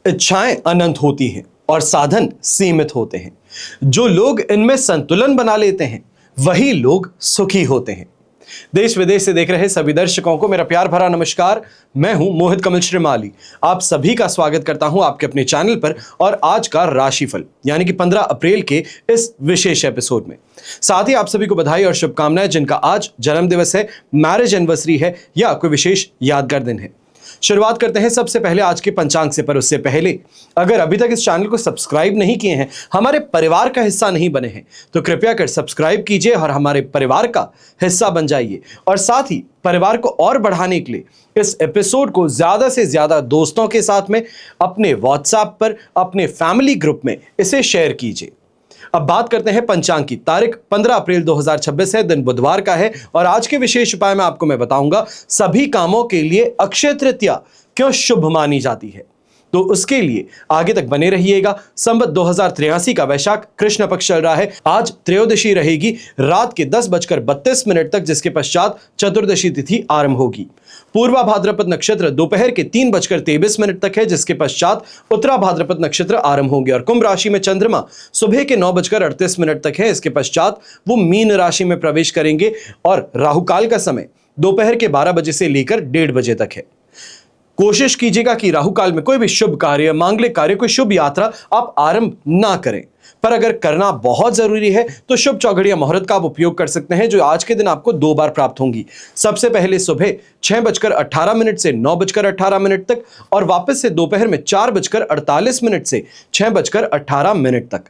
इच्छाएं अनंत होती हैं और साधन सीमित होते हैं। जो लोग इनमें संतुलन बना लेते हैं वही लोग सुखी होते हैं। देश विदेश से देख रहे सभी दर्शकों को मेरा प्यार भरा नमस्कार। मैं हूं मोहित कमल श्रीमाली। आप सभी का स्वागत करता हूं आपके अपने चैनल पर और आज का राशिफल यानी कि 15 अप्रैल के इस विशेष एपिसोड में। साथ ही आप सभी को बधाई और शुभकामनाएं जिनका आज जन्म दिवस है, मैरिज एनिवर्सरी है या कोई विशेष यादगार दिन है। शुरुआत करते हैं सबसे पहले आज के पंचांग से, पर उससे पहले अगर अभी तक इस चैनल को सब्सक्राइब नहीं किए हैं, हमारे परिवार का हिस्सा नहीं बने हैं, तो कृपया कर सब्सक्राइब कीजिए और हमारे परिवार का हिस्सा बन जाइए। और साथ ही परिवार को और बढ़ाने के लिए इस एपिसोड को ज्यादा से ज्यादा दोस्तों के साथ में, अपने व्हाट्सएप पर, अपने फैमिली ग्रुप में इसे शेयर कीजिए। अब बात करते हैं पंचांग की। तारीख 15 अप्रैल 2026 है, दिन बुधवार का है और आज के विशेष उपाय में आपको मैं बताऊंगा सभी कामों के लिए अक्षय तृतीया क्यों शुभ मानी जाती है। तो उसके लिए आगे तक बने रहिएगा। संवत 2083 का वैशाख कृष्ण पक्ष चल रहा है। आज त्रयोदशी रहेगी रात के 10:32 तक, जिसके पश्चात चतुर्दशी तिथि आरंभ होगी। पूर्वा भाद्रपद नक्षत्र दोपहर के 3:23 तक है, जिसके पश्चात उत्तरा भाद्रपद नक्षत्र आरंभ होंगे। और कुंभ राशि में चंद्रमा सुबह के 9:38 तक है। इसके पश्चात वो मीन राशि में प्रवेश करेंगे और राहुकाल का समय दोपहर के 12 बजे से लेकर 1:30 बजे तक है। कोशिश कीजिएगा कि राहु काल में कोई भी शुभ कार्य, मांगलिक कार्य, कोई शुभ यात्रा आप आरंभ ना करें। पर अगर करना बहुत जरूरी है तो शुभ चौघड़ या मुहूर्त का आप उपयोग कर सकते हैं, जो आज के दिन आपको 2 बार प्राप्त होंगी। सबसे पहले सुबह 6:18 से 9:18 तक और वापस से दोपहर में 4:48 से 6:18 तक।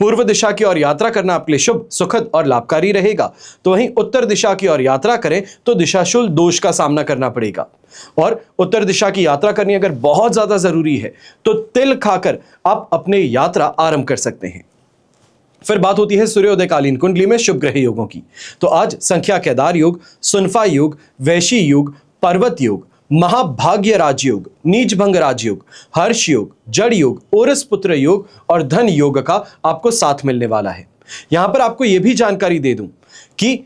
पूर्व दिशा की ओर यात्रा करना आपके लिए शुभ, सुखद और लाभकारी रहेगा। तो वहीं उत्तर दिशा की ओर यात्रा करें तो दिशाशूल दोष का सामना करना पड़ेगा। और उत्तर दिशा की यात्रा करनी अगर बहुत ज्यादा जरूरी है तो तिल खाकर आप अपने यात्रा आरंभ कर सकते हैं। फिर बात होती है सूर्योदयकालीन कुंडली में शुभ ग्रह योगों की। तो आज संख्या केदार योग, सुनफा योग, वैशी योग, पर्वत योग, महाभाग्य राजयोग, नीच भंग राजयोग, हर्ष योग, जड़ योग, ओरस पुत्र योग और धन योग का आपको साथ मिलने वाला है। यहां पर आपको यह भी जानकारी दे दूं कि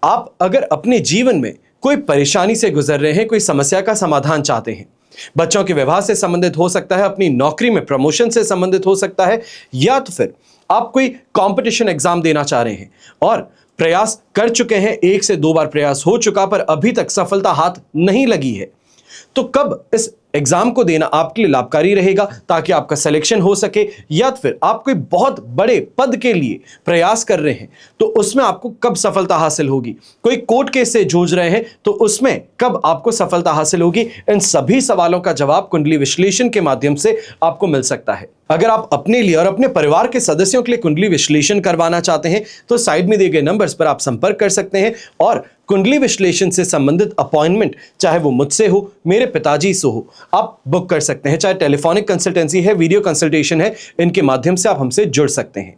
आप अगर अपने जीवन में कोई परेशानी से गुजर रहे हैं, कोई समस्या का समाधान चाहते हैं, बच्चों के विवाह से संबंधित हो सकता है, अपनी नौकरी में प्रमोशन से संबंधित हो सकता है, या तो फिर आप कोई कंपटीशन एग्जाम देना चाह रहे हैं और प्रयास कर चुके हैं, 1 से 2 बार प्रयास हो चुका पर अभी तक सफलता हाथ नहीं लगी है, तो कब इस एग्जाम को देना आपके लिए लाभकारी रहेगा ताकि आपका सिलेक्शन हो सके। या फिर आप कोई बहुत बड़े पद के लिए प्रयास कर रहे हैं तो उसमें आपको कब सफलता हासिल होगी। कोई कोर्ट केस से जूझ रहे हैं तो उसमें कब आपको सफलता हासिल होगी। इन सभी सवालों का जवाब कुंडली विश्लेषण के माध्यम से आपको मिल सकता है। अगर आप अपने लिए और अपने परिवार के सदस्यों के लिए कुंडली विश्लेषण करवाना चाहते हैं तो साइड में दिए गए नंबर्स पर आप संपर्क कर सकते हैं और कुंडली विश्लेषण से संबंधित अपॉइंटमेंट, चाहे वो मुझसे हो, मेरे पिताजी से हो, आप बुक कर सकते हैं। चाहे टेलीफोनिक कंसल्टेंसी है, वीडियो कंसल्टेशन है, इनके माध्यम से आप हमसे जुड़ सकते हैं।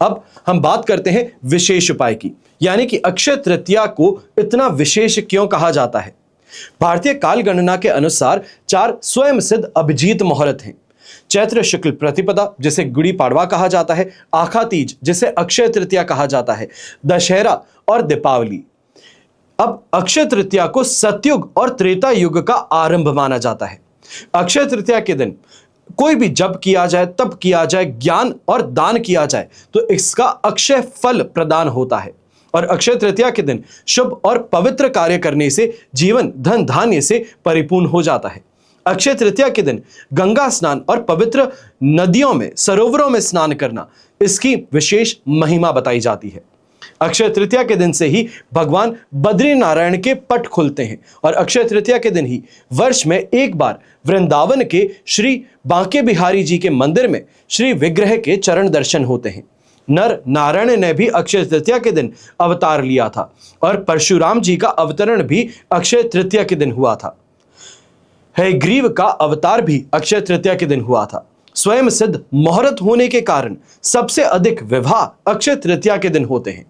अब हम बात करते हैं विशेष उपाय की, यानी कि अक्षय तृतीया को इतना विशेष क्यों कहा जाता है। भारतीय काल गणना के अनुसार 4 स्वयं सिद्ध अभिजीत मुहूर्त हैं। चैत्र शुक्ल प्रतिपदा जिसे गुड़ी पाड़वा कहा जाता है, आखा तीज जिसे अक्षय तृतीया कहा जाता है, दशहरा और दीपावली। अब अक्षय तृतीया को सतयुग और त्रेता युग का आरंभ माना जाता है। अक्षय तृतीया के दिन कोई भी जप किया जाए, तप किया जाए, ज्ञान और दान किया जाए तो इसका अक्षय फल प्रदान होता है। और अक्षय तृतीया के दिन शुभ और पवित्र कार्य करने से जीवन धन धान्य से परिपूर्ण हो जाता है। अक्षय तृतीया के दिन गंगा स्नान और पवित्र नदियों में, सरोवरों में स्नान करना, इसकी विशेष महिमा बताई जाती है। अक्षय तृतीया के दिन से ही भगवान बद्री नारायण के पट खुलते हैं और अक्षय तृतीया के दिन ही वर्ष में एक बार वृंदावन के श्री बांके बिहारी जी के मंदिर में श्री विग्रह के चरण दर्शन होते हैं। नर नारायण ने भी अक्षय तृतीया के दिन अवतार लिया था और परशुराम जी का अवतरण भी अक्षय तृतीया के दिन हुआ था। हयग्रीव का अवतार भी अक्षय तृतीया के दिन हुआ था। स्वयं सिद्ध मुहूर्त होने के कारण सबसे अधिक विवाह अक्षय तृतीया के दिन होते हैं।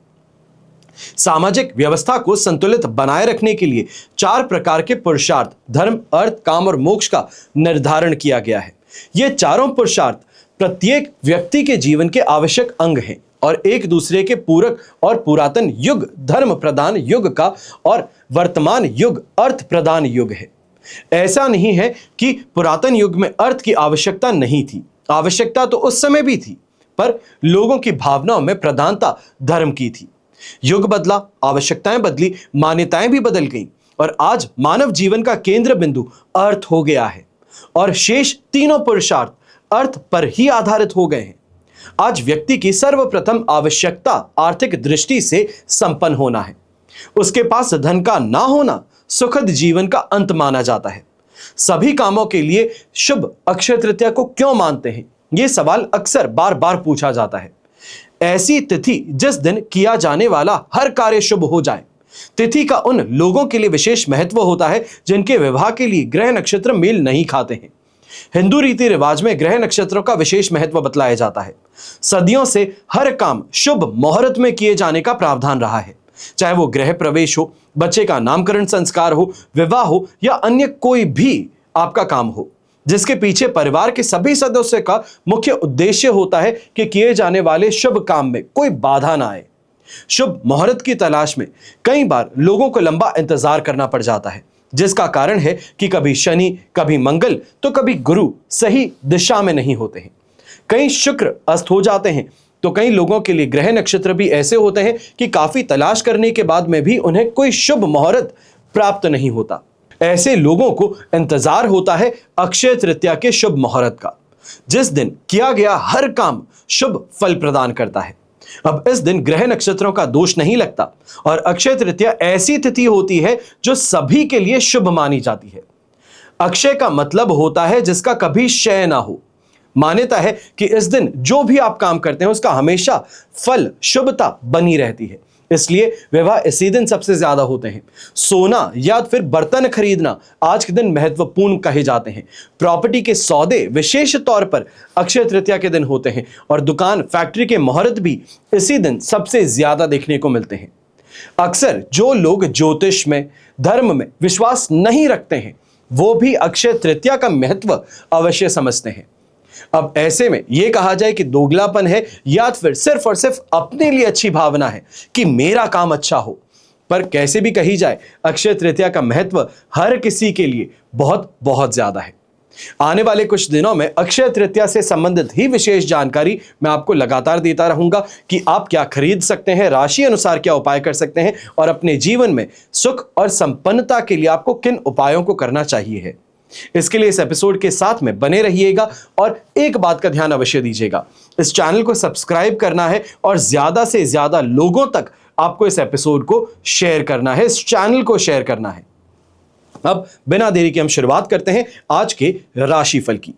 सामाजिक व्यवस्था को संतुलित बनाए रखने के लिए 4 प्रकार के पुरुषार्थ धर्म, अर्थ, काम और मोक्ष का निर्धारण किया गया है। ये चारों पुरुषार्थ प्रत्येक व्यक्ति के जीवन के आवश्यक अंग हैं और एक दूसरे के पूरक और पुरातन युग धर्म प्रदान युग का और वर्तमान युग अर्थ प्रदान युग है। ऐसा नहीं है कि पुरातन युग में अर्थ की आवश्यकता नहीं थी, आवश्यकता तो उस समय भी थी, पर लोगों की भावनाओं में प्रधानता धर्म की थी। युग बदला, आवश्यकताएं बदली, मान्यताएं भी बदल गईं और आज मानव जीवन का केंद्र बिंदु अर्थ हो गया है और शेष तीनों पुरुषार्थ अर्थ पर ही आधारित हो गए हैं। आज व्यक्ति की सर्वप्रथम आवश्यकता आर्थिक दृष्टि से संपन्न होना है। उसके पास धन का ना होना सुखद जीवन का अंत माना जाता है। सभी कामों के लिए शुभ अक्षय तृतीया को क्यों मानते हैं, यह सवाल अक्सर बार बार पूछा जाता है। ऐसी तिथि जिस दिन किया जाने वाला हर कार्य शुभ हो जाए। तिथि का उन लोगों के लिए विशेष महत्व होता है जिनके विवाह के लिए ग्रह नक्षत्र मेल नहीं खाते हैं। हिंदू रीति रिवाज में ग्रह नक्षत्रों का विशेष महत्व बतलाया जाता है। सदियों से हर काम शुभ मुहूर्त में किए जाने का प्रावधान रहा है, चाहे वो गृह प्रवेश हो, बच्चे का नामकरण संस्कार हो, विवाह हो या अन्य कोई भी आपका काम हो, जिसके पीछे परिवार के सभी सदस्यों का मुख्य उद्देश्य होता है कि किए जाने वाले शुभ काम में कोई बाधा ना आए। शुभ मुहूर्त की तलाश में कई बार लोगों को लंबा इंतजार करना पड़ जाता है, जिसका कारण है कि कभी शनि, कभी मंगल तो कभी गुरु सही दिशा में नहीं होते हैं। कई शुक्र अस्त हो जाते हैं, तो कई लोगों के लिए ग्रह नक्षत्र भी ऐसे होते हैं कि काफी तलाश करने के बाद में भी उन्हें कोई शुभ मुहूर्त प्राप्त नहीं होता। ऐसे लोगों को इंतजार होता है अक्षय तृतीया के शुभ मुहूर्त का, जिस दिन किया गया हर काम शुभ फल प्रदान करता है। अब इस दिन ग्रह नक्षत्रों का दोष नहीं लगता और अक्षय तृतीया ऐसी तिथि होती है जो सभी के लिए शुभ मानी जाती है। अक्षय का मतलब होता है जिसका कभी क्षय ना हो। मान्यता है कि इस दिन जो भी आप काम करते हैं उसका हमेशा फल शुभता बनी रहती है, इसलिए विवाह इसी दिन सबसे ज्यादा होते हैं। सोना या फिर बर्तन खरीदना आज के दिन महत्वपूर्ण कहे जाते हैं। प्रॉपर्टी के सौदे विशेष तौर पर अक्षय तृतीया के दिन होते हैं और दुकान, फैक्ट्री के मुहूर्त भी इसी दिन सबसे ज्यादा देखने को मिलते हैं। अक्सर जो लोग ज्योतिष में, धर्म में विश्वास नहीं रखते हैं, वो भी अक्षय तृतीया का महत्व अवश्य समझते हैं। अब ऐसे में यह कहा जाए कि दोगलापन है या फिर सिर्फ और सिर्फ अपने लिए अच्छी भावना है कि मेरा काम अच्छा हो, पर कैसे भी कही जाए अक्षय तृतीया का महत्व हर किसी के लिए बहुत बहुत ज्यादा है। आने वाले कुछ दिनों में अक्षय तृतीया से संबंधित ही विशेष जानकारी मैं आपको लगातार देता रहूंगा कि आप क्या खरीद सकते हैं, राशि अनुसार क्या उपाय कर सकते हैं और अपने जीवन में सुख और संपन्नता के लिए आपको किन उपायों को करना चाहिए है। इसके लिए इस एपिसोड के साथ में बने रहिएगा और एक बात का ध्यान अवश्य दीजिएगा, इस चैनल को सब्सक्राइब करना है और ज्यादा से ज्यादा लोगों तक आपको इस एपिसोड को शेयर करना है, इस चैनल को शेयर करना है। अब बिना देरी के हम शुरुआत करते हैं आज के राशिफल की।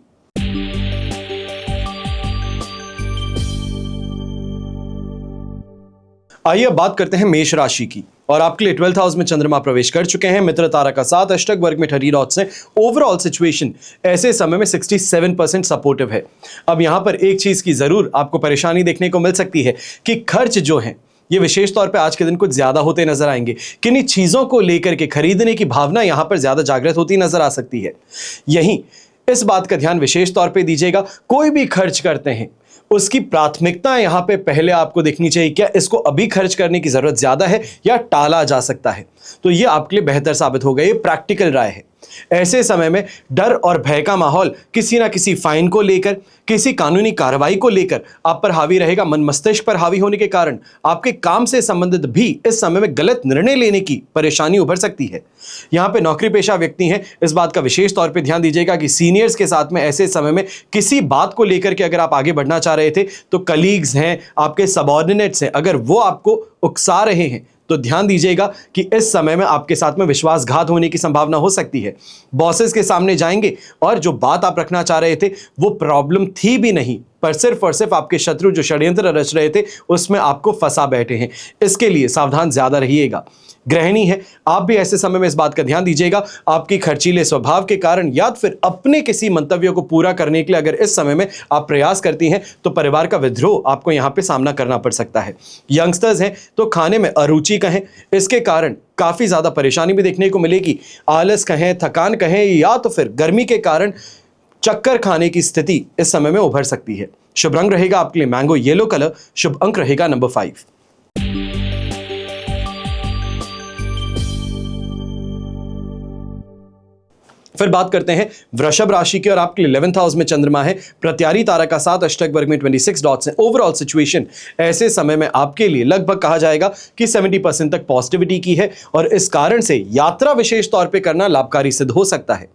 आइए अब बात करते हैं मेष राशि की और आपके लिए 12th हाउस में चंद्रमा प्रवेश कर चुके हैं। मित्र तारा का साथ अष्टक वर्ग में 30 डॉट्स हैं। ओवरऑल सिचुएशन ऐसे समय में 67% सपोर्टिव है। अब यहां पर एक चीज की जरूर आपको परेशानी देखने को मिल सकती है कि खर्च जो है ये विशेष तौर पे आज के दिन कुछ ज्यादा होते नजर आएंगे। किन्हीं चीजों को लेकर के खरीदने की भावना यहां पर ज्यादा जागृत होती नजर आ सकती है। यहीं इस बात का ध्यान विशेष तौर पे दीजिएगा, कोई भी खर्च करते हैं उसकी प्राथमिकता यहां पे पहले आपको देखनी चाहिए, क्या इसको अभी खर्च करने की जरूरत ज्यादा है या टाला जा सकता है। तो ये आपके लिए बेहतर साबित होगा, ये प्रैक्टिकल राय है। ऐसे समय में डर और भय का माहौल किसी ना किसी फाइन को लेकर, किसी कानूनी कार्रवाई को लेकर आप पर हावी रहेगा। मन मस्तिष्क पर हावी होने के कारण आपके काम से संबंधित भी इस समय में गलत निर्णय लेने की परेशानी उभर सकती है। यहां पे नौकरी पेशा व्यक्ति हैं, इस बात का विशेष तौर पे ध्यान दीजिएगा कि सीनियर्स के साथ में ऐसे समय में किसी बात को लेकर के अगर आप आगे बढ़ना चाह रहे थे तो कलीग्स हैं, आपके सबऑर्डिनेट्स हैं, अगर वो आपको उकसा रहे हैं तो ध्यान दीजिएगा कि इस समय में आपके साथ में विश्वासघात होने की संभावना हो सकती है। बॉसेस के सामने जाएंगे और जो बात आप रखना चाह रहे थे वो प्रॉब्लम थी भी नहीं, पर सिर्फ और सिर्फ आपके शत्रु जो षड्यंत्र रच रहे थे उसमें आपको फंसा बैठे हैं। इसके लिए सावधान ज्यादा रहिएगा। गृहिणी है, आप भी ऐसे समय में इस बात का ध्यान दीजिएगा, आपकी खर्चीले स्वभाव के कारण या फिर अपने किसी मंतव्यों को पूरा करने के लिए अगर इस समय में आप प्रयास करती हैं तो परिवार का विद्रोह आपको यहां पे सामना करना पड़ सकता है। यंगस्टर्स हैं तो खाने में अरुचि कहें, इसके कारण काफी ज्यादा परेशानी भी देखने को मिलेगी। आलस कहें, थकान कहें या तो फिर गर्मी के कारण चक्कर खाने की स्थिति इस समय में उभर सकती है। शुभ रंग रहेगा आपके लिए मैंगो येलो कलर, शुभ अंक रहेगा नंबर 5। फिर बात करते हैं वृषभ राशि की और आपके लिए 11th हाउस में चंद्रमा है, प्रत्यारी तारा का 7 अष्टक वर्ग में 26 डॉट्स हैं। ओवरऑल सिचुएशन ऐसे समय में आपके लिए लगभग कहा जाएगा कि 70% तक पॉजिटिविटी की है और इस कारण से यात्रा विशेष तौर पे करना लाभकारी सिद्ध हो सकता है।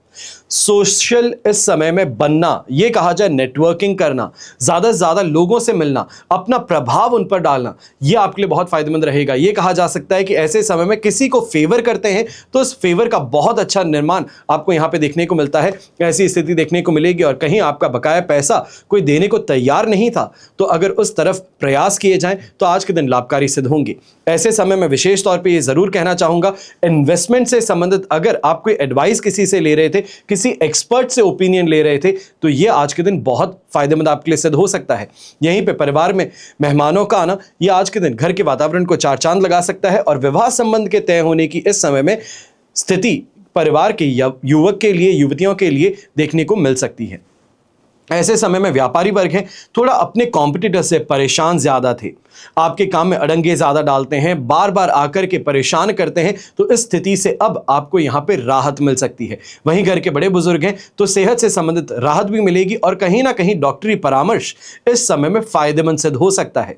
सोशल इस समय में बनना, यह कहा जाए नेटवर्किंग करना, ज्यादा से ज्यादा लोगों से मिलना, अपना प्रभाव उन पर डालना, यह आपके लिए बहुत फायदेमंद रहेगा। यह कहा जा सकता है कि ऐसे समय में किसी को फेवर करते हैं तो उस फेवर का बहुत अच्छा निर्माण आपको यहां पे देखने को मिलता है। ऐसी स्थिति देखने को मिलेगी और कहीं आपका बकाया पैसा कोई देने को तैयार नहीं था तो अगर उस तरफ प्रयास किए जाएं तो आज के दिन लाभकारी सिद्ध होंगे। ऐसे समय में विशेष तौर पे ये जरूर कहना चाहूंगा, इन्वेस्टमेंट से संबंधित अगर आप कोई एडवाइस किसी से ले रहे थे, किसी एक्सपर्ट से ओपिनियन ले रहे थे, तो ये आज के दिन बहुत फायदेमंद आपके लिए सिद्ध हो सकता है। यहीं पे परिवार में मेहमानों का आना, ये आज के दिन घर के वातावरण को चार चांद लगा सकता है और विवाह संबंध के तय होने की इस समय में स्थिति परिवार के युवक के लिए, युवतियों के लिए देखने को मिल सकती है। ऐसे समय में व्यापारी वर्ग है थोड़ा अपने कॉम्पिटिटर से परेशान ज्यादा थे, आपके काम में अड़ंगे ज्यादा डालते हैं, बार बार आकर के परेशान करते हैं, तो इस स्थिति से अब आपको यहां पे राहत मिल सकती है। वहीं घर के बड़े बुजुर्ग हैं तो सेहत से संबंधित राहत भी मिलेगी और कहीं ना कहीं डॉक्टरी परामर्श इस समय में फायदेमंद सिद्ध हो सकता है।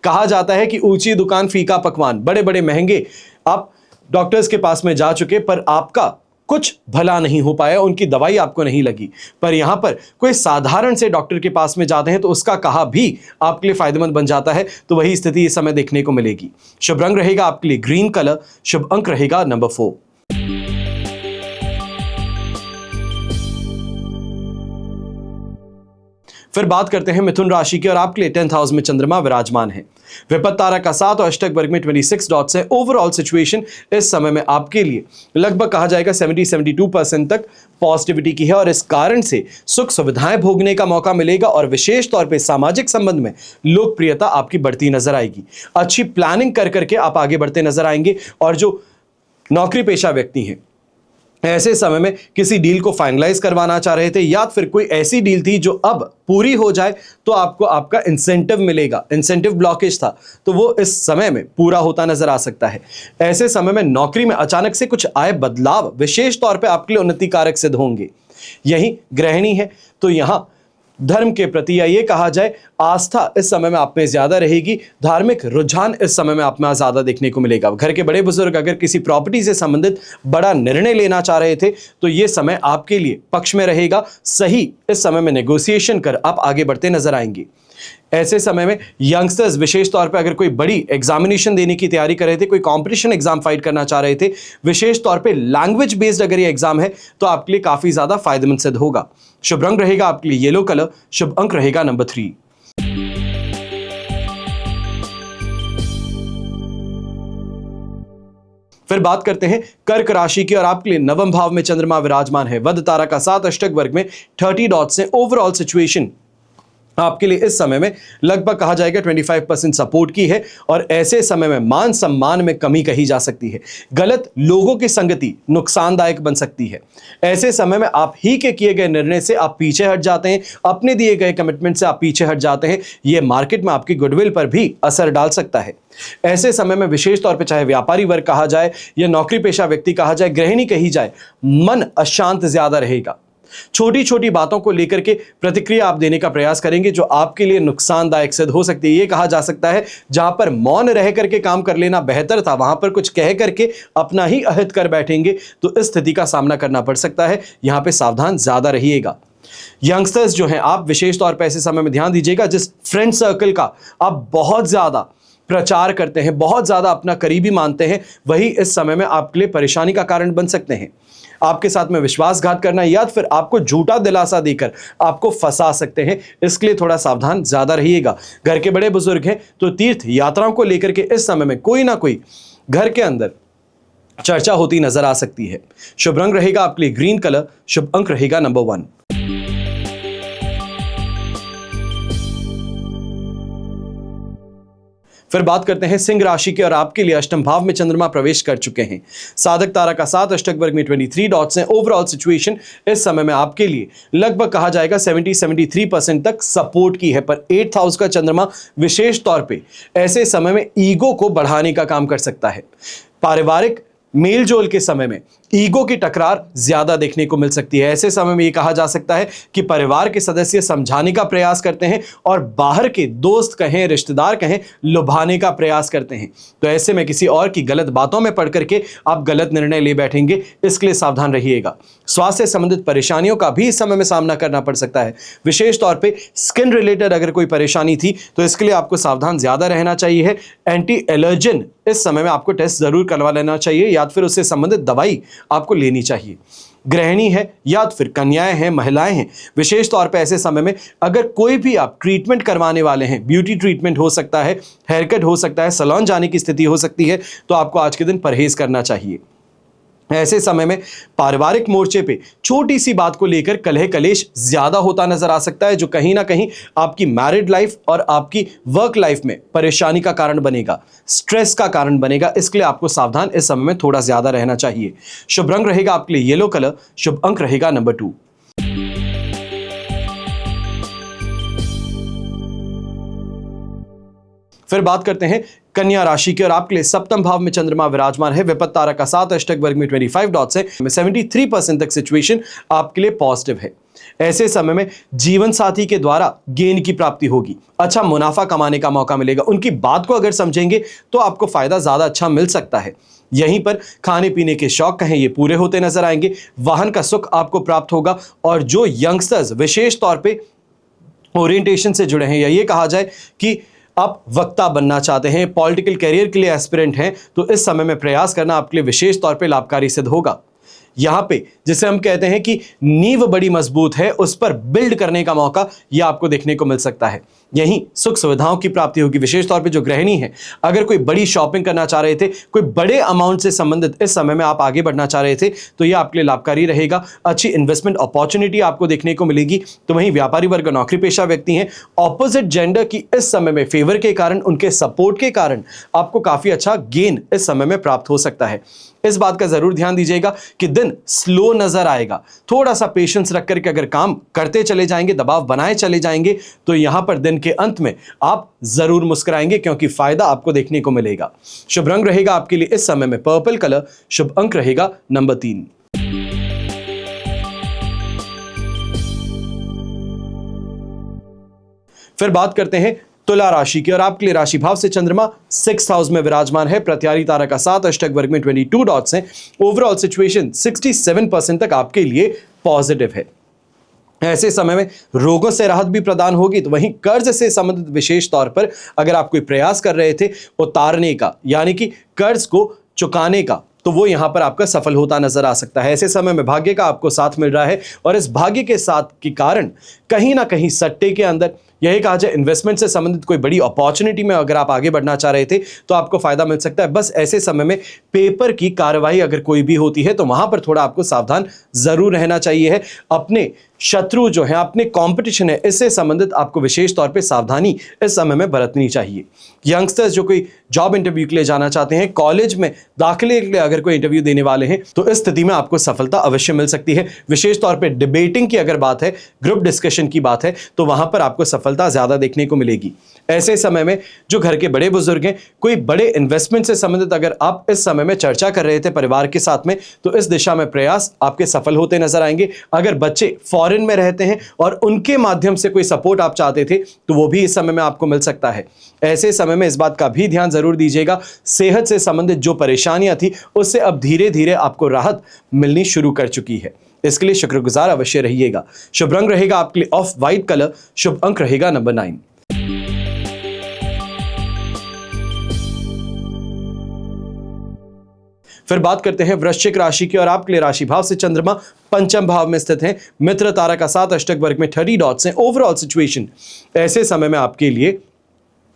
कहा जाता है कि ऊंची दुकान फीका पकवान, बड़े बड़े महंगे आप डॉक्टर्स के पास में जा चुके पर आपका कुछ भला नहीं हो पाया, उनकी दवाई आपको नहीं लगी, पर यहां पर कोई साधारण से डॉक्टर के पास में जाते हैं तो उसका कहा भी आपके लिए फायदेमंद बन जाता है। तो वही स्थिति इस समय देखने को मिलेगी। शुभ रंग रहेगा आपके लिए ग्रीन कलर, शुभ अंक रहेगा नंबर 4। फिर बात करते हैं मिथुन राशि की और आपके लिए 10th हाउस में चंद्रमा विराजमान है, विपत्त तारा का 7 और अष्टक वर्ग में 26 डॉट्स है। ओवरऑल सिचुएशन इस समय में आपके लिए लगभग कहा जाएगा 70-72% तक पॉजिटिविटी की है और इस कारण से सुख सुविधाएं भोगने का मौका मिलेगा और विशेष तौर पे सामाजिक संबंध में लोकप्रियता आपकी बढ़ती नजर आएगी। अच्छी प्लानिंग कर करके आप आगे बढ़ते नजर आएंगे और जो नौकरी पेशा व्यक्ति हैं ऐसे समय में किसी डील को फाइनलाइज करवाना चाह रहे थे या फिर कोई ऐसी डील थी जो अब पूरी हो जाए तो आपको आपका इंसेंटिव मिलेगा, इंसेंटिव ब्लॉकेज था तो वो इस समय में पूरा होता नजर आ सकता है। ऐसे समय में नौकरी में अचानक से कुछ आए बदलाव विशेष तौर पे आपके लिए उन्नति कारक सिद्ध होंगे। यही गृहिणी है तो यहां धर्म के प्रति या ये कहा जाए आस्था इस समय में आप में ज्यादा रहेगी, धार्मिक रुझान इस समय में आप में ज्यादा देखने को मिलेगा। घर के बड़े बुजुर्ग अगर किसी प्रॉपर्टी से संबंधित बड़ा निर्णय लेना चाह रहे थे तो ये समय आपके लिए पक्ष में रहेगा। सही इस समय में नेगोशिएशन कर आप आगे बढ़ते नजर आएंगे। ऐसे समय में यंगस्टर्स विशेष तौर पे अगर कोई बड़ी एग्जामिनेशन देने की तैयारी कर रहे थे, कोई कंपटीशन एग्जाम फाइट करना चाह रहे थे, विशेष तौर पे लैंग्वेज बेस्ड अगर ये एग्जाम है तो आपके लिए काफी ज्यादा फायदेमंद सिद्ध होगा। शुभ रंग रहेगा आपके लिए येलो कलर, शुभ अंक रहेगा नंबर 3। फिर बात करते हैं कर्क राशि की और आपके लिए नवम भाव में चंद्रमा विराजमान है, वध तारा का 7 अष्टक वर्ग में 30 डॉट्स हैं। ओवरऑल सिचुएशन आपके लिए इस समय में लगभग कहा जाएगा 25% सपोर्ट की है और ऐसे समय में मान सम्मान में कमी कही जा सकती है। गलत लोगों की संगति नुकसानदायक बन सकती है। ऐसे समय में आप ही के किए गए निर्णय से आप पीछे हट जाते हैं, अपने दिए गए कमिटमेंट से आप पीछे हट जाते हैं। यह मार्केट में आपकी गुडविल पर भी असर डाल सकता है। ऐसे समय में विशेष तौर पे चाहे व्यापारी वर्ग कहा जाए या नौकरी पेशा व्यक्ति कहा जाए, गृहिणी कही जाए, मन अशांत ज्यादा रहेगा। छोटी छोटी बातों को लेकर के प्रतिक्रिया आप देने का प्रयास करेंगे जो आपके लिए नुकसानदायक सिद्ध हो सकती है। यह कहा जा सकता है जहां पर मौन रह करके काम कर लेना बेहतर था, वहां पर कुछ कह करके अपना ही अहित कर बैठेंगे तो इस स्थिति का सामना करना पड़ सकता है। यहां पे सावधान ज्यादा रहिएगा। यंगस्टर्स जो हैं आप विशेष तौर पर ऐसे समय में ध्यान दीजिएगा जिस फ्रेंड सर्कल का आप बहुत ज्यादा प्रचार करते हैं, बहुत ज्यादा अपना करीबी मानते हैं, वही इस समय में आपके लिए परेशानी का कारण बन सकते हैं। आपके साथ में विश्वासघात करना या फिर आपको झूठा दिलासा देकर आपको फंसा सकते हैं, इसके लिए थोड़ा सावधान ज्यादा रहिएगा। घर के बड़े बुजुर्ग हैं तो तीर्थ यात्राओं को लेकर के इस समय में कोई ना कोई घर के अंदर चर्चा होती नजर आ सकती है। शुभ रंग रहेगा आपके लिए ग्रीन कलर, शुभ अंक रहेगा नंबर 1। फिर बात करते हैं सिंह राशि के और आपके लिए अष्टम भाव में चंद्रमा प्रवेश कर चुके हैं। साधक तारा का 7 अष्टक वर्ग में 23 डॉट्स हैं। ओवरऑल सिचुएशन इस समय में आपके लिए लगभग कहा जाएगा 70-73% तक सपोर्ट की है, पर 8th हाउस का चंद्रमा विशेष तौर पे ऐसे समय में ईगो को बढ़ाने का काम कर सकता है। पारिवारिक मेल जोल के समय में ईगो की टकरार ज्यादा देखने को मिल सकती है। ऐसे समय में यह कहा जा सकता है कि परिवार के सदस्य समझाने का प्रयास करते हैं और बाहर के दोस्त कहें, रिश्तेदार कहें, लुभाने का प्रयास करते हैं। तो ऐसे में किसी और की गलत बातों में पड़ करके आप गलत निर्णय ले बैठेंगे, इसके लिए सावधान रहिएगा। स्वास्थ्य से संबंधित परेशानियों का भी इस समय में सामना करना पड़ सकता है। विशेष तौर पे स्किन रिलेटेड अगर कोई परेशानी थी तो इसके लिए आपको सावधान ज्यादा रहना चाहिए है। एंटी एलर्जन इस समय में आपको टेस्ट जरूर करवा लेना चाहिए या फिर उससे संबंधित दवाई आपको लेनी चाहिए। गृहिणी है या फिर कन्याएं हैं, महिलाएं हैं, विशेष तौर पे ऐसे समय में अगर कोई भी आप ट्रीटमेंट करवाने वाले हैं, ब्यूटी ट्रीटमेंट हो सकता है, हेयर कट हो सकता है, सैलून जाने की स्थिति हो सकती है, तो आपको आज के दिन परहेज करना चाहिए। ऐसे समय में पारिवारिक मोर्चे पे छोटी सी बात को लेकर कलह कलेश ज्यादा होता नजर आ सकता है, जो कहीं ना कहीं आपकी मैरिड लाइफ और आपकी वर्क लाइफ में परेशानी का कारण बनेगा, स्ट्रेस का कारण बनेगा। इसके लिए आपको सावधान इस समय में थोड़ा ज्यादा रहना चाहिए। शुभ रंग रहेगा आपके लिए येलो कलर, शुभ अंक रहेगा नंबर 2। फिर बात करते हैं कन्या राशि की और आपके लिए सप्तम भाव में चंद्रमा विराजमान है। विपत्त तारा का 7 अष्टक वर्ग में 25 डॉट्स है। 73% तक सिचुएशन आपके लिए पॉजिटिव है। ऐसे समय में जीवन साथी के द्वारा गेन की प्राप्ति होगी, अच्छा मुनाफा कमाने का मौका मिलेगा। उनकी बात को अगर समझेंगे तो आपको फायदा ज्यादा अच्छा मिल सकता है। यहीं पर खाने पीने के शौक कहें ये पूरे होते नजर आएंगे। वाहन का सुख आपको प्राप्त होगा। और जो यंगस्टर्स विशेष तौर पे ओरिएंटेशन से जुड़े हैं या ये कहा जाए कि आप वक्ता बनना चाहते हैं, पॉलिटिकल करियर के लिए एस्पिरेंट हैं, तो इस समय में प्रयास करना आपके लिए विशेष तौर पे लाभकारी सिद्ध होगा। यहां पे जिसे हम कहते हैं कि नींव बड़ी मजबूत है, उस पर बिल्ड करने का मौका यह आपको देखने को मिल सकता है। यहीं सुख सुविधाओं की प्राप्ति होगी। विशेष तौर पे जो गृहिणी है, अगर कोई बड़ी शॉपिंग करना चाह रहे थे, कोई बड़े अमाउंट से संबंधित इस समय में आप आगे बढ़ना चाह रहे थे, तो यह आपके लिए लाभकारी रहेगा। अच्छी इन्वेस्टमेंट अपॉर्चुनिटी आपको देखने को मिलेगी। तो वहीं व्यापारी वर्ग, नौकरी पेशा व्यक्ति हैं, ऑपोजिट जेंडर की इस समय में फेवर के कारण, उनके सपोर्ट के कारण आपको काफी अच्छा गेन इस समय में प्राप्त हो सकता है। इस बात का जरूर ध्यान दीजिएगा कि दिन स्लो नजर आएगा। थोड़ा सा पेशेंस रख करके अगर काम करते चले जाएंगे, दबाव बनाए चले जाएंगे, तो यहां पर दिन के अंत में आप जरूर मुस्कुराएंगे, क्योंकि फायदा आपको देखने को मिलेगा। शुभ रंग रहेगा आपके लिए इस समय में पर्पल कलर, शुभ अंक रहेगा नंबर 3। फिर बात करते हैं तुला राशि की और आपके लिए राशि भाव से चंद्रमा 6th हाउस में विराजमान है। प्रत्यारी तारा का 7 अष्टक वर्ग में 22 डॉट्स हैं। ओवरऑल सिचुएशन 67% तक आपके लिए पॉजिटिव है। ऐसे समय में रोगों से राहत भी प्रदान होगी। तो वहीं कर्ज से संबंधित विशेष तौर पर अगर आप कोई प्रयास कर रहे थे उतारने का, यानी कि कर्ज को चुकाने का, तो वो यहां पर आपका सफल होता नजर आ सकता है। ऐसे समय में भाग्य का आपको साथ मिल रहा है और इस भाग्य के साथ के कारण कहीं ना कहीं सट्टे के अंदर, यही कहा जाए इन्वेस्टमेंट से संबंधित कोई बड़ी अपॉर्चुनिटी में अगर आप आगे बढ़ना चाह रहे थे तो आपको फायदा मिल सकता है। बस ऐसे समय में पेपर की कार्रवाई अगर कोई भी होती है तो वहां पर थोड़ा आपको सावधान जरूर रहना चाहिए है। अपने शत्रु जो है, अपने कंपटीशन है, इससे संबंधित आपको विशेष तौर पे सावधानी इस समय में बरतनी चाहिए। यंगस्टर्स जो कोई जॉब इंटरव्यू के लिए जाना चाहते हैं, कॉलेज में दाखिले के लिए अगर कोई इंटरव्यू देने वाले हैं, तो इस स्थिति में आपको सफलता अवश्य मिल सकती है। विशेष तौर पे डिबेटिंग की अगर बात है, ग्रुप डिस्कशन की बात है, तो वहां पर आपको सफलता ज्यादा देखने को मिलेगी। ऐसे समय में जो घर के बड़े बुजुर्ग हैं, कोई बड़े इन्वेस्टमेंट से संबंधित अगर आप इस समय में चर्चा कर रहे थे परिवार के साथ में, तो इस दिशा में प्रयास आपके सफल होते नजर आएंगे। अगर बच्चे फॉरेन में रहते हैं और उनके माध्यम से कोई सपोर्ट आप चाहते थे, तो वो भी इस समय में आपको मिल सकता है। ऐसे समय में इस बात का भी ध्यान जरूर दीजिएगा, सेहत से संबंधित जो परेशानियां थी उससे अब धीरे धीरे आपको राहत मिलनी शुरू कर चुकी है। इसके लिए शुक्रगुजार अवश्य रहिएगा। शुभ रंग रहेगा आपके लिए ऑफ व्हाइट कलर, शुभ अंक रहेगा नंबर 9। फिर बात करते हैं वृश्चिक राशि की और आपके लिए राशि भाव से चंद्रमा पंचम भाव में स्थित है। मित्र तारा का 7 अष्टक वर्ग में 30 डॉट्स हैं। ओवरऑल सिचुएशन ऐसे समय में आपके लिए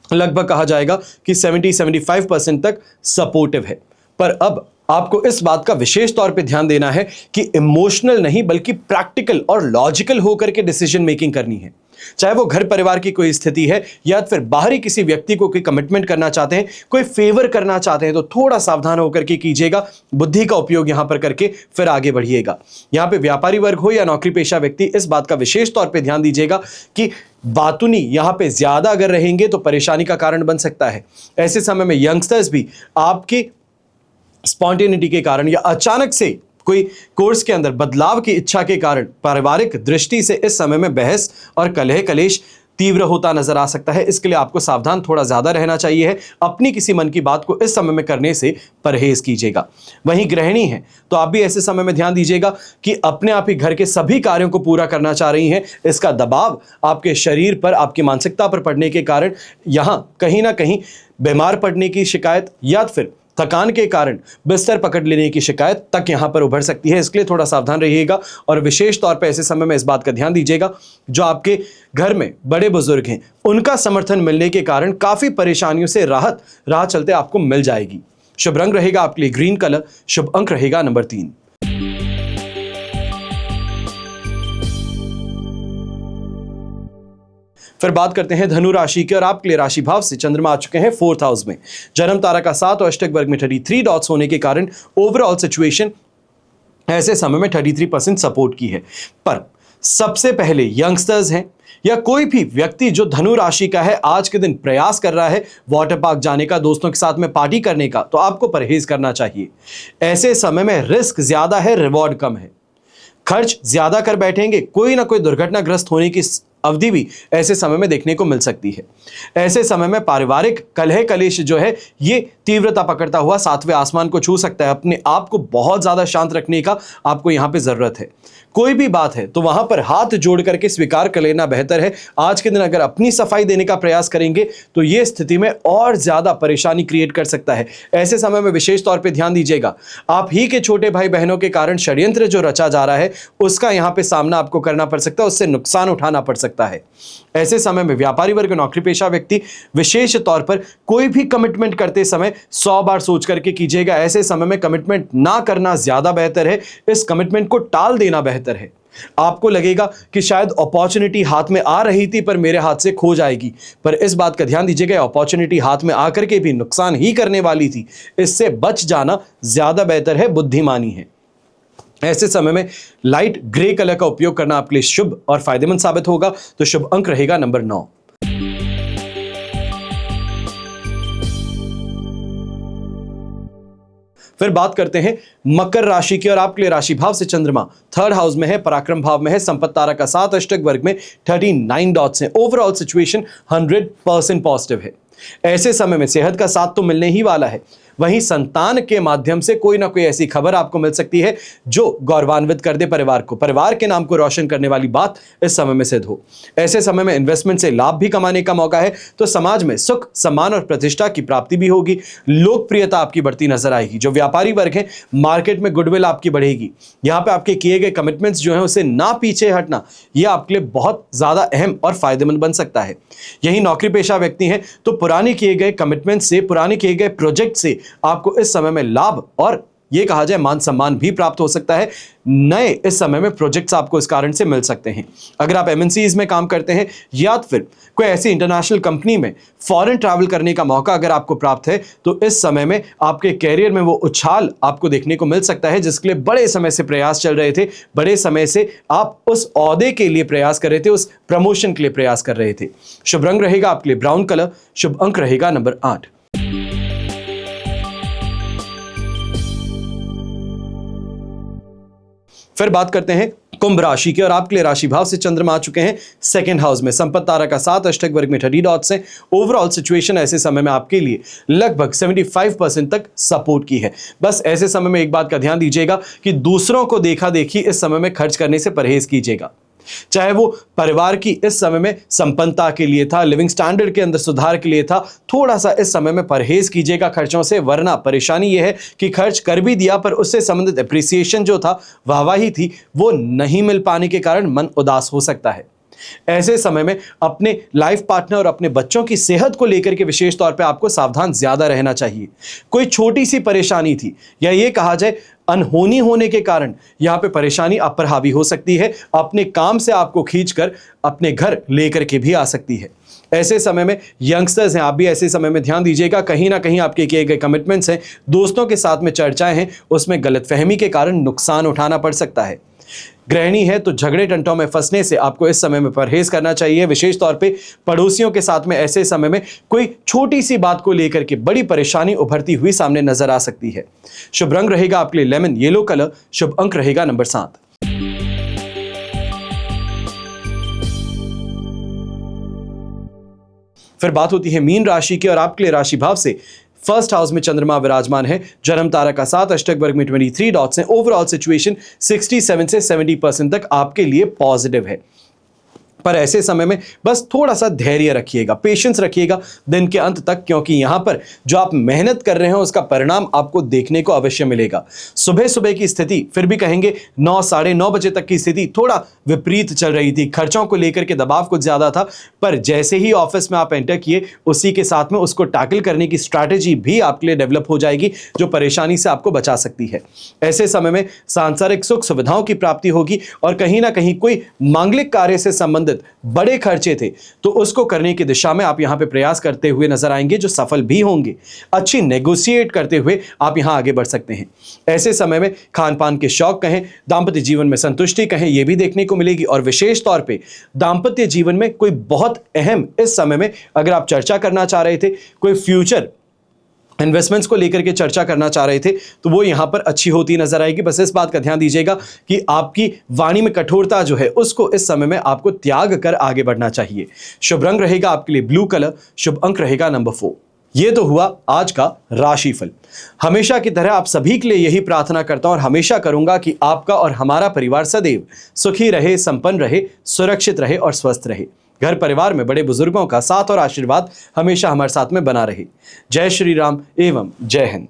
लगभग कहा जाएगा कि 70-75% तक सपोर्टिव है। पर अब आपको इस बात का विशेष तौर पे ध्यान देना है कि इमोशनल नहीं बल्कि प्रैक्टिकल और लॉजिकल होकर के डिसीजन मेकिंग करनी है। चाहे वो घर परिवार की कोई स्थिति है या फिर बाहरी किसी व्यक्ति को कोई कमिटमेंट करना चाहते हैं, कोई फेवर करना चाहते हैं, तो थोड़ा सावधान होकर के कीजिएगा। बुद्धि का उपयोग यहां पर करके फिर आगे बढ़िएगा। यहां पे व्यापारी वर्ग हो या नौकरी पेशा व्यक्ति, इस बात का विशेष तौर पे ध्यान दीजिएगा कि बातुनी यहां पे ज्यादा अगर रहेंगे तो परेशानी का कारण बन सकता है। ऐसे समय में यंगस्टर्स भी आपके स्पॉन्टेनिटी के कारण या अचानक से कोई कोर्स के अंदर बदलाव की इच्छा के कारण पारिवारिक दृष्टि से इस समय में बहस और कलह कलेश तीव्र होता नजर आ सकता है। इसके लिए आपको सावधान थोड़ा ज्यादा रहना चाहिए है। अपनी किसी मन की बात को इस समय में करने से परहेज कीजिएगा। वहीं गृहिणी है तो आप भी ऐसे समय में ध्यान दीजिएगा कि अपने आप ही घर के सभी कार्यों को पूरा करना चाह रही हैं। इसका दबाव आपके शरीर पर, आपकी मानसिकता पर पड़ने के कारण यहां कहीं ना कहीं बीमार पड़ने की शिकायत या फिर थकान के कारण बिस्तर पकड़ लेने की शिकायत तक यहां पर उभर सकती है। इसके लिए थोड़ा सावधान रहिएगा और विशेष तौर पर ऐसे समय में इस बात का ध्यान दीजिएगा, जो आपके घर में बड़े बुजुर्ग हैं उनका समर्थन मिलने के कारण काफी परेशानियों से राहत राह चलते आपको मिल जाएगी। शुभ रंग रहेगा आपके लिए ग्रीन कलर, शुभ अंक रहेगा नंबर 3। फिर बात करते हैं धनु राशि की और आपके लिए राशि भाव से चंद्रमा आ चुके हैं 4th हाउस में। जन्म तारा का 7 और अष्टक वर्ग में 33 डॉट्स होने के कारण ओवरऑल सिचुएशन ऐसे समय में 33% सपोर्ट की है। पर सबसे पहले यंगस्टर्स हैं या कोई भी व्यक्ति जो धनु राशि का है, आज के दिन प्रयास कर रहा है वाटर पार्क जाने का, दोस्तों के साथ में पार्टी करने का, तो आपको परहेज करना चाहिए। ऐसे समय में रिस्क ज्यादा है, रिवॉर्ड कम है। खर्च ज्यादा कर बैठेंगे, कोई ना कोई दुर्घटनाग्रस्त होने की अवधि भी ऐसे समय में देखने को मिल सकती है। ऐसे समय में पारिवारिक कलह कलेश जो है ये तीव्रता पकड़ता हुआ 7वें आसमान को छू सकता है। अपने आप को बहुत ज्यादा शांत रखने का आपको यहां पे जरूरत है। कोई भी बात है तो वहां पर हाथ जोड़ करके स्वीकार कर लेना बेहतर है। आज के दिन अगर अपनी सफाई देने का प्रयास करेंगे तो ये स्थिति में और ज्यादा परेशानी क्रिएट कर सकता है। ऐसे समय में विशेष तौर पे ध्यान दीजिएगा, आप ही के छोटे भाई बहनों के कारण षड्यंत्र जो रचा जा रहा है उसका यहां पे सामना आपको करना पड़ सकता है, उससे नुकसान उठाना पड़ सकता है। ऐसे समय में व्यापारी वर्ग, नौकरी पेशा व्यक्ति विशेष तौर पर कोई भी कमिटमेंट करते समय 100 बार सोच करके कीजिएगा। ऐसे समय में कमिटमेंट ना करना ज्यादा बेहतर है, इस कमिटमेंट को टाल देना बेहतर है। आपको लगेगा कि शायद अपॉर्चुनिटी हाथ में आ रही थी पर मेरे हाथ से खो जाएगी, पर इस बात का ध्यान दीजिएगा अपॉर्चुनिटी हाथ में आकर के भी नुकसान ही करने वाली थी। इससे बच जाना ज्यादा बेहतर है, बुद्धिमानी है। ऐसे समय में लाइट ग्रे कलर का उपयोग करना आपके लिए शुभ और फायदेमंद साबित होगा। तो शुभ अंक रहेगा नंबर 9। फिर बात करते हैं मकर राशि की और आपके लिए राशि भाव से चंद्रमा 3rd हाउस में है, पराक्रम भाव में है, संपत्ति तारा का 7, अष्टक वर्ग में 39 डॉट्स हैं। ओवरऑल सिचुएशन 100% पॉजिटिव है। ऐसे समय में सेहत का साथ तो मिलने ही वाला है, वहीं संतान के माध्यम से कोई ना कोई ऐसी खबर आपको मिल सकती है जो गौरवान्वित कर दे परिवार को, परिवार के नाम को रोशन करने वाली बात इस समय में सिद्ध हो। ऐसे समय में इन्वेस्टमेंट से लाभ भी कमाने का मौका है, तो समाज में सुख, सम्मान और प्रतिष्ठा की प्राप्ति भी होगी। लोकप्रियता आपकी बढ़ती नजर आएगी। जो व्यापारी वर्ग है, मार्केट में गुडविल आपकी बढ़ेगी। यहाँ पे आपके किए गए कमिटमेंट्स जो है उसे ना पीछे हटना, यह आपके लिए बहुत ज्यादा अहम और फायदेमंद बन सकता है। यही नौकरी पेशा व्यक्ति हैं तो पुराने किए गए कमिटमेंट से, पुराने किए गए प्रोजेक्ट से आपको इस समय में लाभ और ये कहा जाए मान सम्मान भी प्राप्त हो सकता है। नए इस समय में प्रोजेक्ट्स आपको इस कारण से मिल सकते हैं। अगर आप एमएनसीज में काम करते हैं या फिर कोई ऐसी इंटरनेशनल कंपनी में फॉरेन ट्रैवल करने का मौका अगर आपको प्राप्त है तो इस समय में आपके कैरियर में वो उछाल आपको देखने को मिल सकता है जिसके लिए बड़े समय से प्रयास चल रहे थे। बड़े समय से आप उस ओहदे के लिए प्रयास कर रहे थे, उस प्रमोशन के लिए प्रयास कर रहे थे। शुभ रंग रहेगा आपके लिए ब्राउन कलर, शुभ अंक रहेगा नंबर 8। फिर बात करते हैं कुंभ राशि की और आपके लिए राशि भाव से चंद्रमा आ चुके हैं 2nd हाउस में, संपत्ति तारा का 7, अष्टक वर्ग में 30 डॉट्स हैं। ओवरऑल सिचुएशन ऐसे समय में आपके लिए लगभग 75% तक सपोर्ट की है। बस ऐसे समय में एक बात का ध्यान दीजिएगा कि दूसरों को देखा देखी इस समय में खर्च करने से परहेज कीजिएगा। चाहे वो परिवार की इस समय में संपन्नता के लिए था, लिविंग स्टैंडर्ड के अंदर सुधार के लिए था, थोड़ा सा इस समय में परहेज कीजिएगा खर्चों से, वरना परेशानी यह है कि खर्च कर भी दिया पर उससे संबंधित एप्रिसिएशन जो था, वाहवाही थी, वो नहीं मिल पाने के कारण मन उदास हो सकता है। ऐसे समय में अपने लाइफ पार्टनर और अपने बच्चों की सेहत को लेकर के विशेष तौर पे आपको सावधान ज्यादा रहना चाहिए। कोई छोटी सी परेशानी थी या ये कहा जाए अनहोनी होने के कारण यहां पे परेशानी आप पर हावी हो सकती है, अपने काम से आपको खींचकर अपने घर लेकर के भी आ सकती है। ऐसे समय में यंगस्टर्स हैं, आप भी ऐसे समय में ध्यान दीजिएगा, कहीं ना कहीं आपके किए गए कमिटमेंट्स हैं, दोस्तों के साथ में चर्चाएं हैं, उसमें गलतफहमी के कारण नुकसान उठाना पड़ सकता है। गृहिणी है तो झगड़े टंटों में फंसने से आपको इस समय में परहेज करना चाहिए। विशेष तौर पे पड़ोसियों के साथ में ऐसे समय में कोई छोटी सी बात को लेकर के बड़ी परेशानी उभरती हुई सामने नजर आ सकती है। शुभ रंग रहेगा आपके लिए लेमन येलो कलर। शुभ अंक रहेगा नंबर 7। फिर बात होती है मीन राशि की और आपके लिए राशि भाव से फर्स्ट हाउस में चंद्रमा विराजमान है। जन्म तारा का 7, अष्टक वर्ग में 23 डॉट्स हैं। ओवरऑल सिचुएशन 67 से 70% तक आपके लिए पॉजिटिव है, पर ऐसे समय में बस थोड़ा सा धैर्य रखिएगा, पेशेंस रखिएगा दिन के अंत तक, क्योंकि यहां पर जो आप मेहनत कर रहे हैं उसका परिणाम आपको देखने को अवश्य मिलेगा। सुबह सुबह की स्थिति, फिर भी कहेंगे 9 साढ़े 9 बजे तक की स्थिति थोड़ा विपरीत चल रही थी। खर्चों को लेकर के दबाव कुछ ज्यादा था, पर जैसे ही ऑफिस में आप एंटर किए उसी के साथ में उसको टैकल करने की स्ट्रैटेजी भी आपके लिए डेवलप हो जाएगी, जो परेशानी से आपको बचा सकती है। ऐसे समय में सांसारिक सुख सुविधाओं की प्राप्ति होगी और कहीं ना कहीं कोई मांगलिक कार्य से संबंधित बड़े खर्चे थे तो उसको करने की दिशा में आप यहां पे प्रयास करते हुए नजर आएंगे, जो सफल भी होंगे। अच्छी नेगोशिएट करते हुए आप यहां आगे बढ़ सकते हैं। ऐसे समय में खान पान के शौक कहें, दाम्पत्य जीवन में संतुष्टि कहें, यह भी देखने को मिलेगी। और विशेष तौर पे दाम्पत्य जीवन में कोई बहुत अहम इस समय में अगर आप चर्चा करना चाह रहे थे, कोई फ्यूचर इन्वेस्टमेंट्स को लेकर के चर्चा करना चाह रहे थे, तो वो यहां पर अच्छी होती नजर आएगी। बस इस बात का ध्यान दीजिएगा कि आपकी वाणी में कठोरता जो है उसको इस समय में आपको त्याग कर आगे बढ़ना चाहिए। शुभ रंग रहेगा आपके लिए ब्लू कलर। शुभ अंक रहेगा नंबर 4। ये तो हुआ आज का राशिफल। हमेशा की तरह आप सभी के लिए यही प्रार्थना करता हूं और हमेशा करूंगा कि आपका और हमारा परिवार सदैव सुखी रहे, संपन्न रहे, सुरक्षित रहे और स्वस्थ रहे। घर परिवार में बड़े बुजुर्गों का साथ और आशीर्वाद हमेशा हमारे साथ में बना रहे। जय श्री राम एवं जय हिंद।